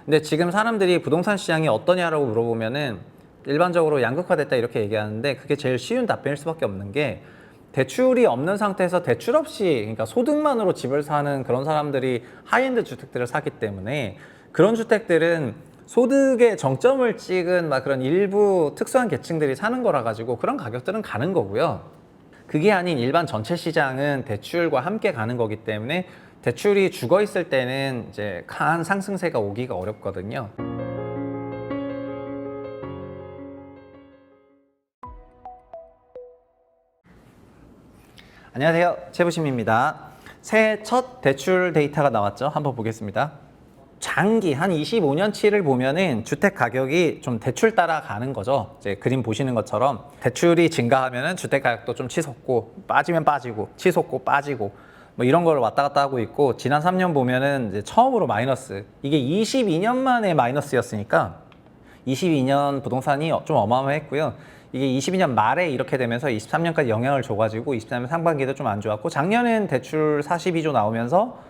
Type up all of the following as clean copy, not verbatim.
근데 지금 사람들이 부동산 시장이 어떠냐라고 물어보면은 일반적으로 양극화됐다 이렇게 얘기하는데 그게 제일 쉬운 답변일 수밖에 없는 게 대출이 없는 상태에서 대출 없이 그러니까 소득만으로 집을 사는 그런 사람들이 하이엔드 주택들을 사기 때문에 그런 주택들은 소득의 정점을 찍은 막 그런 일부 특수한 계층들이 사는 거라 가지고 그런 가격들은 가는 거고요. 그게 아닌 일반 전체 시장은 대출과 함께 가는 거기 때문에 대출이 죽어 있을 때는 이제 강한 상승세가 오기가 어렵거든요. 안녕하세요, 최부심입니다. 새해 첫 대출 데이터가 나왔죠. 한번 보겠습니다. 장기 한 25년치를 보면은 주택 가격이 좀 대출 따라가는 거죠. 이제 그림 보시는 것처럼 대출이 증가하면은 주택 가격도 좀 치솟고 빠지면 빠지고 치솟고 빠지고 뭐 이런 걸 왔다 갔다 하고 있고, 지난 3년 보면은 이제 처음으로 마이너스, 이게 22년 만에 마이너스였으니까 22년 부동산이 좀 어마어마했고요. 이게 22년 말에 이렇게 되면서 23년까지 영향을 줘가지고 23년 상반기도 좀 안 좋았고, 작년엔 대출 42조 나오면서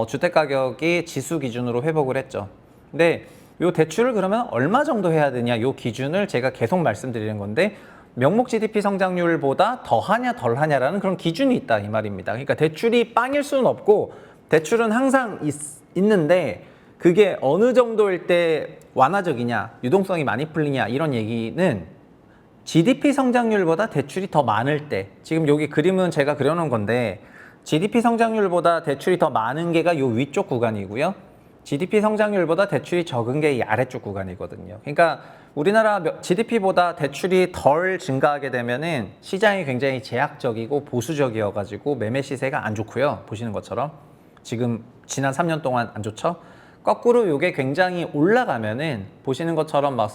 주택 가격이 지수 기준으로 회복을 했죠. 근데 요 대출을 그러면 얼마 정도 해야 되냐, 요 기준을 제가 계속 말씀드리는 건데, 명목 GDP 성장률보다 더하냐 덜하냐라는 그런 기준이 있다 이 말입니다. 그러니까 대출이 빵일 수는 없고 대출은 항상 있는데 그게 어느 정도일 때 완화적이냐, 유동성이 많이 풀리냐, 이런 얘기는 GDP 성장률보다 대출이 더 많을 때, 지금 여기 그림은 제가 그려놓은 건데 GDP 성장률보다 대출이 더 많은 게가 요 위쪽 구간이고요. GDP 성장률보다 대출이 적은 게 이 아래쪽 구간이거든요. 그러니까 우리나라 GDP보다 대출이 덜 증가하게 되면은 시장이 굉장히 제약적이고 보수적이어가지고 매매 시세가 안 좋고요. 보시는 것처럼 지금 지난 3년 동안 안 좋죠. 거꾸로 이게 굉장히 올라가면은 보시는 것처럼 막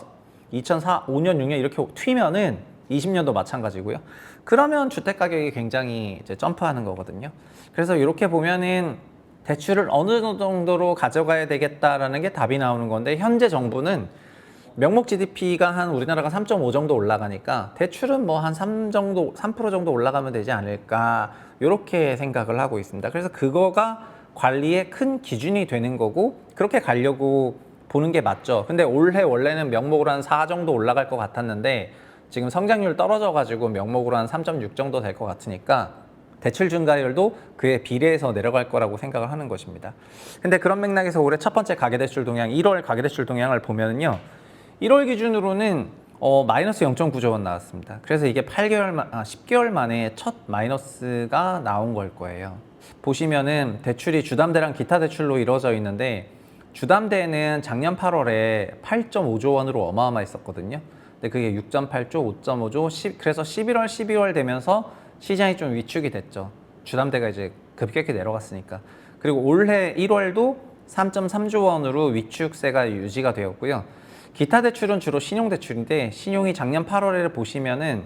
2004, 5년, 6년 이렇게 튀면은 20년도 마찬가지고요. 그러면 주택 가격이 굉장히 이제 점프하는 거거든요. 그래서 이렇게 보면은 대출을 어느 정도로 가져가야 되겠다라는 게 답이 나오는 건데, 현재 정부는 명목 GDP가 한 우리나라가 3.5 정도 올라가니까 대출은 뭐 한 3% 정도 올라가면 되지 않을까, 이렇게 생각을 하고 있습니다. 그래서 그거가 관리의 큰 기준이 되는 거고 그렇게 가려고 보는 게 맞죠. 근데 올해 원래는 명목으로 한 4 정도 올라갈 것 같았는데 지금 성장률 떨어져가지고 명목으로 한 3.6 정도 될 것 같으니까 대출 증가율도 그에 비례해서 내려갈 거라고 생각을 하는 것입니다. 근데 그런 맥락에서 올해 첫 번째 가계대출 동향, 1월 가계대출 동향을 보면은요, 1월 기준으로는 마이너스 0.9조 원 나왔습니다. 그래서 이게 10개월 만에 첫 마이너스가 나온 걸 거예요. 보시면은 대출이 주담대랑 기타 대출로 이루어져 있는데, 주담대는 작년 8월에 8.5조 원으로 어마어마했었거든요. 근데 그게 6.8조, 5.5조, 그래서 11월, 12월 되면서 시장이 좀 위축이 됐죠. 주담대가 이제 급격히 내려갔으니까. 그리고 올해 1월도 3.3조 원으로 위축세가 유지가 되었고요. 기타 대출은 주로 신용대출인데, 신용이 작년 8월에 보시면은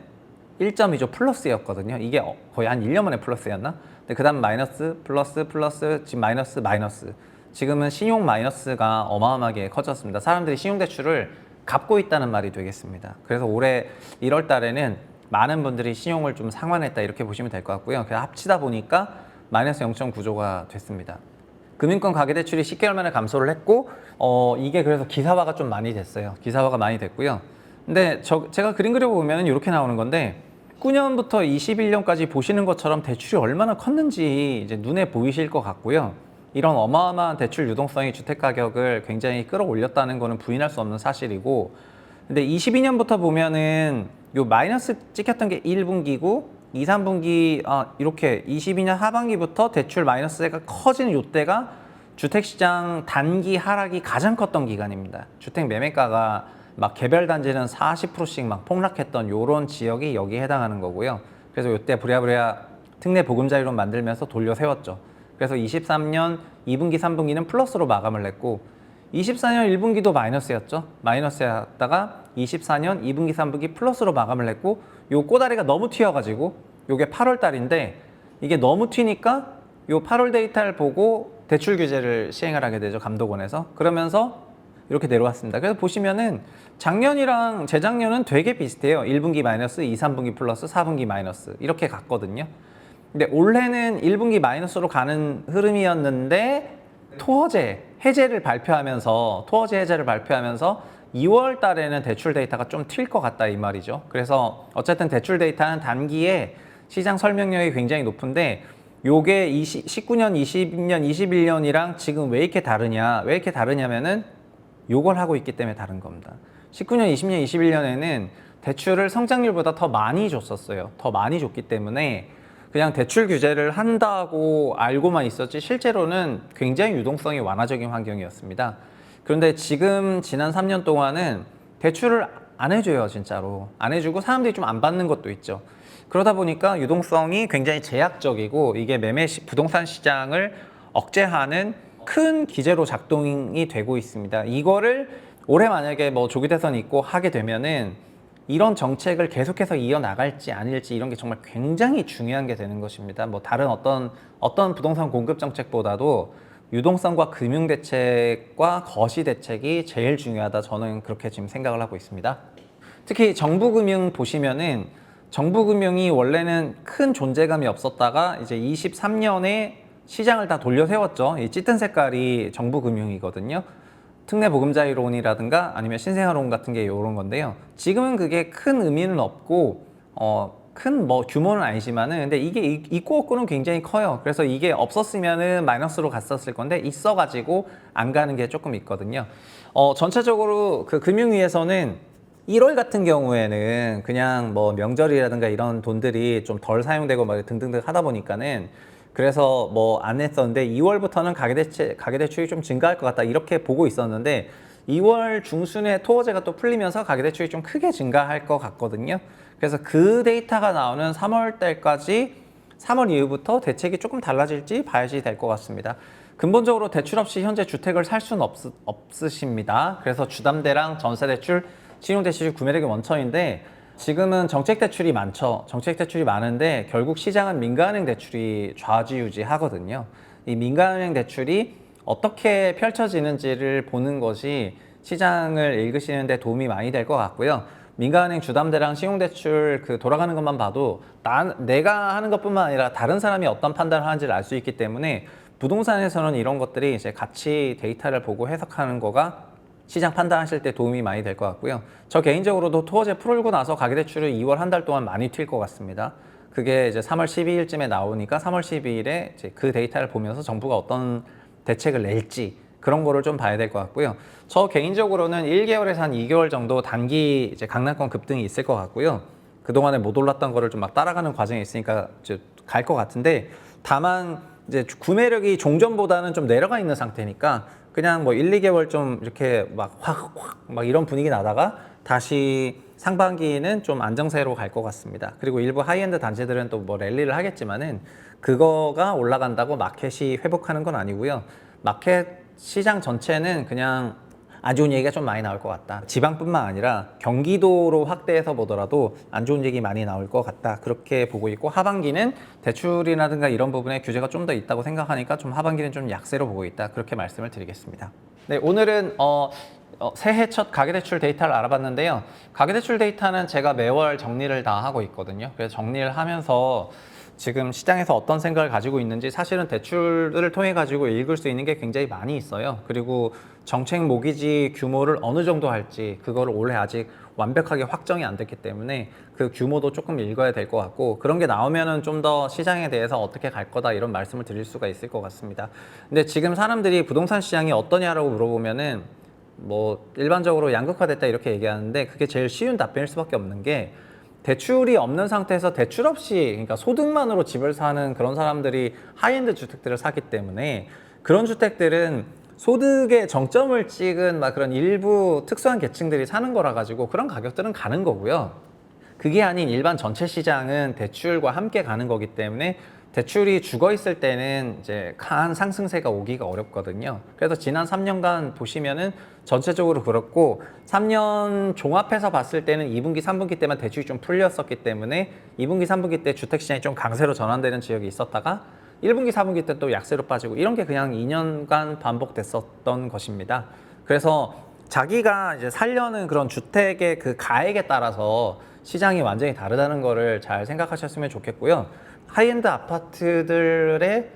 1.2조 플러스였거든요. 이게 거의 한 1년 만에 플러스였나? 근데 그 다음 마이너스, 플러스, 지금 마이너스. 지금은 신용 마이너스가 어마어마하게 커졌습니다. 사람들이 신용대출을 갚고 있다는 말이 되겠습니다. 그래서 올해 1월 달에는 많은 분들이 신용을 좀 상환했다, 이렇게 보시면 될 것 같고요. 그냥 합치다 보니까 마이너스 0.9조가 됐습니다. 금융권 가계대출이 10개월 만에 감소를 했고, 이게 그래서 기사화가 좀 많이 됐어요. 기사화가 많이 됐고요. 근데 제가 그림 그려보면 이렇게 나오는 건데, 9년부터 21년까지 보시는 것처럼 대출이 얼마나 컸는지 이제 눈에 보이실 것 같고요. 이런 어마어마한 대출 유동성이 주택 가격을 굉장히 끌어올렸다는 거는 부인할 수 없는 사실이고, 근데 22년부터 보면은 요 마이너스 찍혔던 게 1분기고 2, 3분기 이렇게 22년 하반기부터 대출 마이너스가 커지는 요때가 주택시장 단기 하락이 가장 컸던 기간입니다. 주택 매매가가 막 개별 단지는 40%씩 막 폭락했던 요런 지역이 여기에 해당하는 거고요. 그래서 요때 부랴부랴 특례 보금자리론 만들면서 돌려 세웠죠. 그래서 23년 2분기, 3분기는 플러스로 마감을 했고, 24년 1분기도 마이너스였죠. 마이너스였다가 24년 2분기, 3분기 플러스로 마감을 했고, 요 꼬다리가 너무 튀어가지고 요게 8월 달인데, 이게 너무 튀니까 요 8월 데이터를 보고 대출 규제를 시행을 하게 되죠, 감독원에서. 그러면서 이렇게 내려왔습니다. 그래서 보시면은 작년이랑 재작년은 되게 비슷해요. 1분기 마이너스, 2, 3분기 플러스, 4분기 마이너스 이렇게 갔거든요. 근데 올해는 1분기 마이너스로 가는 흐름이었는데 토어제 해제를 발표하면서 토어제 해제를 발표하면서 2월 달에는 대출 데이터가 좀 튈 것 같다 이 말이죠. 그래서 어쨌든 대출 데이터는 단기에 시장 설명력이 굉장히 높은데 요게 19년, 20년, 21년이랑 지금 왜 이렇게 다르냐? 왜 이렇게 다르냐면은 요걸 하고 있기 때문에 다른 겁니다. 19년, 20년, 21년에는 대출을 성장률보다 더 많이 줬었어요. 더 많이 줬기 때문에 그냥 대출 규제를 한다고 알고만 있었지 실제로는 굉장히 유동성이 완화적인 환경이었습니다. 그런데 지금 지난 3년 동안은 대출을 안 해줘요, 진짜로. 안 해주고 사람들이 좀 안 받는 것도 있죠. 그러다 보니까 유동성이 굉장히 제약적이고 이게 부동산 시장을 억제하는 큰 기제로 작동이 되고 있습니다. 이거를 올해 만약에 뭐 조기 대선이 있고 하게 되면은 이런 정책을 계속해서 이어나갈지 아닐지 이런 게 정말 굉장히 중요한 게 되는 것입니다. 뭐 다른 어떤 부동산 공급 정책보다도 유동성과 금융 대책과 거시 대책이 제일 중요하다. 저는 그렇게 지금 생각을 하고 있습니다. 특히 정부 금융 보시면은 정부 금융이 원래는 큰 존재감이 없었다가 이제 23년에 시장을 다 돌려 세웠죠. 이 짙은 색깔이 정부 금융이거든요. 특례 보금자리론이라든가 아니면 신생아론 같은 게 이런 건데요. 지금은 그게 큰 의미는 없고 큰 뭐 규모는 아니지만은 근데 이게 있고 없고는 굉장히 커요. 그래서 이게 없었으면은 마이너스로 갔었을 건데 있어가지고 안 가는 게 조금 있거든요. 전체적으로 그 금융위에서는 1월 같은 경우에는 그냥 뭐 명절이라든가 이런 돈들이 좀 덜 사용되고 막 등등등 하다 보니까는 그래서 뭐 안 했었는데 2월부터는 가계대출이 좀 증가할 것 같다 이렇게 보고 있었는데 2월 중순에 토어제가 또 풀리면서 가계대출이 좀 크게 증가할 것 같거든요. 그래서 그 데이터가 나오는 3월 달까지 3월 이후부터 대책이 조금 달라질지 봐야지 될 것 같습니다. 근본적으로 대출 없이 현재 주택을 살 수는 없으십니다. 그래서 주담대랑 전세대출, 신용대출 구매력이 원천인데 지금은 정책대출이 많죠. 정책대출이 많은데 결국 시장은 민간은행 대출이 좌지우지하거든요. 이 민간은행 대출이 어떻게 펼쳐지는지를 보는 것이 시장을 읽으시는 데 도움이 많이 될 것 같고요. 민간은행 주담대랑 신용대출 그 돌아가는 것만 봐도 내가 하는 것뿐만 아니라 다른 사람이 어떤 판단을 하는지를 알 수 있기 때문에 부동산에서는 이런 것들이 이제 같이 데이터를 보고 해석하는 거가 시장 판단하실 때 도움이 많이 될 것 같고요. 저 개인적으로도 토어제 풀고 나서 가계대출을 2월 한 달 동안 많이 튈 것 같습니다. 그게 이제 3월 12일쯤에 나오니까 3월 12일에 이제 그 데이터를 보면서 정부가 어떤 대책을 낼지 그런 거를 좀 봐야 될 것 같고요. 저 개인적으로는 1개월에서 한 2개월 정도 단기 이제 강남권 급등이 있을 것 같고요. 그동안에 못 올랐던 거를 좀 막 따라가는 과정이 있으니까 갈 것 같은데 다만 이제 구매력이 종전보다는 좀 내려가 있는 상태니까 그냥 뭐 1, 2개월 좀 이렇게 막 막 이런 분위기 나다가 다시 상반기는 좀 안정세로 갈 것 같습니다. 그리고 일부 하이엔드 단체들은 또 뭐 랠리를 하겠지만은 그거가 올라간다고 마켓이 회복하는 건 아니고요. 마켓 시장 전체는 그냥 안 좋은 얘기가 좀 많이 나올 것 같다. 지방뿐만 아니라 경기도로 확대해서 보더라도 안 좋은 얘기 많이 나올 것 같다. 그렇게 보고 있고 하반기는 대출이라든가 이런 부분에 규제가 좀 더 있다고 생각하니까 좀 하반기는 좀 약세로 보고 있다. 그렇게 말씀을 드리겠습니다. 네, 오늘은 새해 첫 가계대출 데이터를 알아봤는데요. 가계대출 데이터는 제가 매월 정리를 다 하고 있거든요. 그래서 정리를 하면서 지금 시장에서 어떤 생각을 가지고 있는지 사실은 대출을 통해 가지고 읽을 수 있는 게 굉장히 많이 있어요. 그리고 정책 모기지 규모를 어느 정도 할지 그거를 올해 아직 완벽하게 확정이 안 됐기 때문에 그 규모도 조금 읽어야 될 것 같고 그런 게 나오면은 좀 더 시장에 대해서 어떻게 갈 거다 이런 말씀을 드릴 수가 있을 것 같습니다. 근데 지금 사람들이 부동산 시장이 어떠냐라고 물어보면은 뭐 일반적으로 양극화됐다 이렇게 얘기하는데 그게 제일 쉬운 답변일 수밖에 없는 게 대출이 없는 상태에서 대출 없이 그러니까 소득만으로 집을 사는 그런 사람들이 하이엔드 주택들을 사기 때문에 그런 주택들은 소득의 정점을 찍은 막 그런 일부 특수한 계층들이 사는 거라 가지고 그런 가격들은 가는 거고요. 그게 아닌 일반 전체 시장은 대출과 함께 가는 거기 때문에 대출이 죽어 있을 때는 이제 강한 상승세가 오기가 어렵거든요. 그래서 지난 3년간 보시면은 전체적으로 그렇고 3년 종합해서 봤을 때는 2분기, 3분기 때만 대출이 좀 풀렸었기 때문에 2분기, 3분기 때 주택시장이 좀 강세로 전환되는 지역이 있었다가 1분기, 4분기 때 또 약세로 빠지고 이런 게 그냥 2년간 반복됐었던 것입니다. 그래서 자기가 이제 살려는 그런 주택의 그 가액에 따라서 시장이 완전히 다르다는 거를 잘 생각하셨으면 좋겠고요. 하이엔드 아파트들의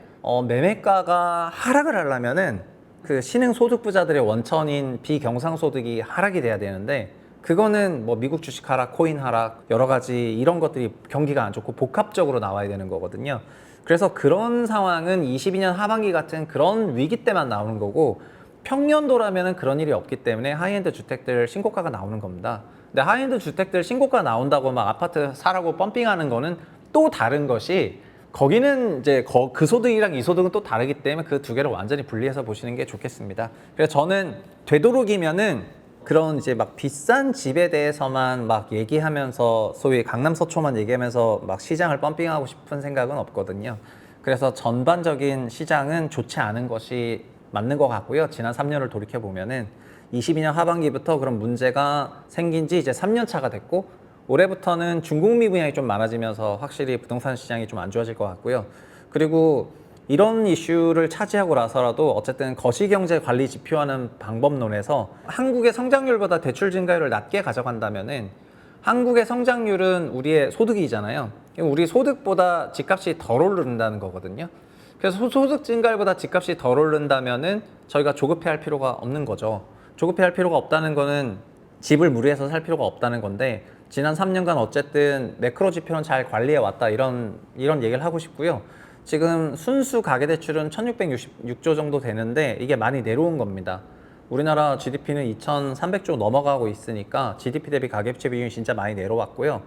매매가가 하락을 하려면은 그 신흥 소득부자들의 원천인 비경상소득이 하락이 돼야 되는데 그거는 뭐 미국 주식 하락, 코인 하락 여러 가지 이런 것들이 경기가 안 좋고 복합적으로 나와야 되는 거거든요. 그래서 그런 상황은 22년 하반기 같은 그런 위기 때만 나오는 거고 평년도라면은 그런 일이 없기 때문에 하이엔드 주택들 신고가가 나오는 겁니다. 근데 하이엔드 주택들 신고가 나온다고 막 아파트 사라고 펌핑하는 거는 또 다른 것이 거기는 이제 그 소득이랑 이 소득은 또 다르기 때문에 그 두 개를 완전히 분리해서 보시는 게 좋겠습니다. 그래서 저는 되도록이면은 그런 이제 막 비싼 집에 대해서만 막 얘기하면서 소위 강남 서초만 얘기하면서 막 시장을 펌핑하고 싶은 생각은 없거든요. 그래서 전반적인 시장은 좋지 않은 것이 맞는 것 같고요. 지난 3년을 돌이켜 보면은 22년 하반기부터 그런 문제가 생긴 지 이제 3년 차가 됐고 올해부터는 중국미 분양이 좀 많아지면서 확실히 부동산 시장이 좀 안 좋아질 것 같고요. 그리고 이런 이슈를 차지하고 나서라도 어쨌든 거시경제 관리 지표하는 방법론에서 한국의 성장률보다 대출 증가율을 낮게 가져간다면은 한국의 성장률은 우리의 소득이잖아요. 우리 소득보다 집값이 덜 오른다는 거거든요. 그래서 소득 증가율보다 집값이 덜 오른다면은 저희가 조급해할 필요가 없는 거죠. 조급해할 필요가 없다는 거는 집을 무리해서 살 필요가 없다는 건데 지난 3년간 어쨌든 매크로 지표는 잘 관리해 왔다 이런 얘기를 하고 싶고요. 지금 순수 가계대출은 1666조 정도 되는데 이게 많이 내려온 겁니다. 우리나라 GDP는 2300조 넘어가고 있으니까 GDP 대비 가계부채 비율이 진짜 많이 내려왔고요.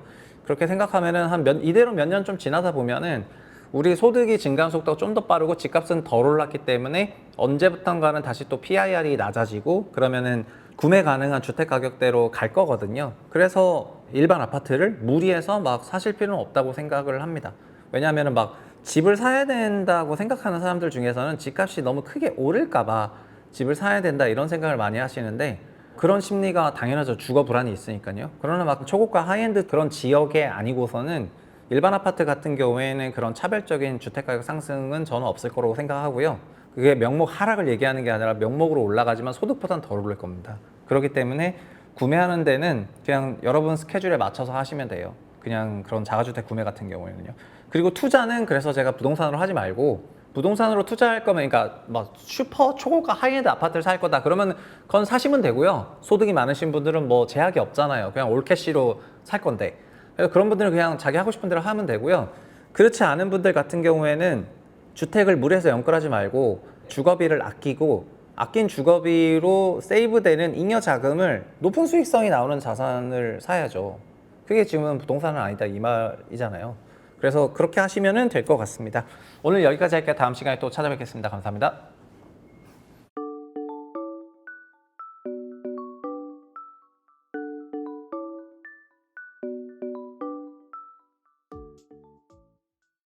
그렇게 생각하면은 이대로 몇 년 좀 지나다 보면은 우리 소득이 증가하는 속도가 좀 더 빠르고 집값은 덜 올랐기 때문에 언제부턴가는 다시 또 PIR이 낮아지고 그러면은 구매 가능한 주택 가격대로 갈 거거든요. 그래서 일반 아파트를 무리해서 막 사실 필요는 없다고 생각을 합니다. 왜냐하면 막 집을 사야 된다고 생각하는 사람들 중에서는 집값이 너무 크게 오를까봐 집을 사야 된다 이런 생각을 많이 하시는데 그런 심리가 당연하죠. 주거 불안이 있으니까요. 그러나 막 초고가 하이엔드 그런 지역에 아니고서는 일반 아파트 같은 경우에는 그런 차별적인 주택가격 상승은 저는 없을 거라고 생각하고요. 그게 명목 하락을 얘기하는 게 아니라 명목으로 올라가지만 소득보다는 덜 오를 겁니다. 그렇기 때문에 구매하는 데는 그냥 여러분 스케줄에 맞춰서 하시면 돼요. 그냥 그런 자가주택 구매 같은 경우에는요. 그리고 투자는 그래서 제가 부동산으로 하지 말고 부동산으로 투자할 거면 그러니까 막 슈퍼 초고가 하이엔드 아파트를 살 거다 그러면 그건 사시면 되고요. 소득이 많으신 분들은 뭐 제약이 없잖아요. 그냥 올캐시로 살 건데 그런 분들은 그냥 자기 하고 싶은 대로 하면 되고요. 그렇지 않은 분들 같은 경우에는 주택을 무리해서 연끌하지 말고 주거비를 아끼고 아낀 주거비로 세이브되는 잉여 자금을 높은 수익성이 나오는 자산을 사야죠. 그게 지금은 부동산은 아니다 이 말이잖아요. 그래서 그렇게 하시면 될 것 같습니다. 오늘 여기까지 할게요. 다음 시간에 또 찾아뵙겠습니다. 감사합니다.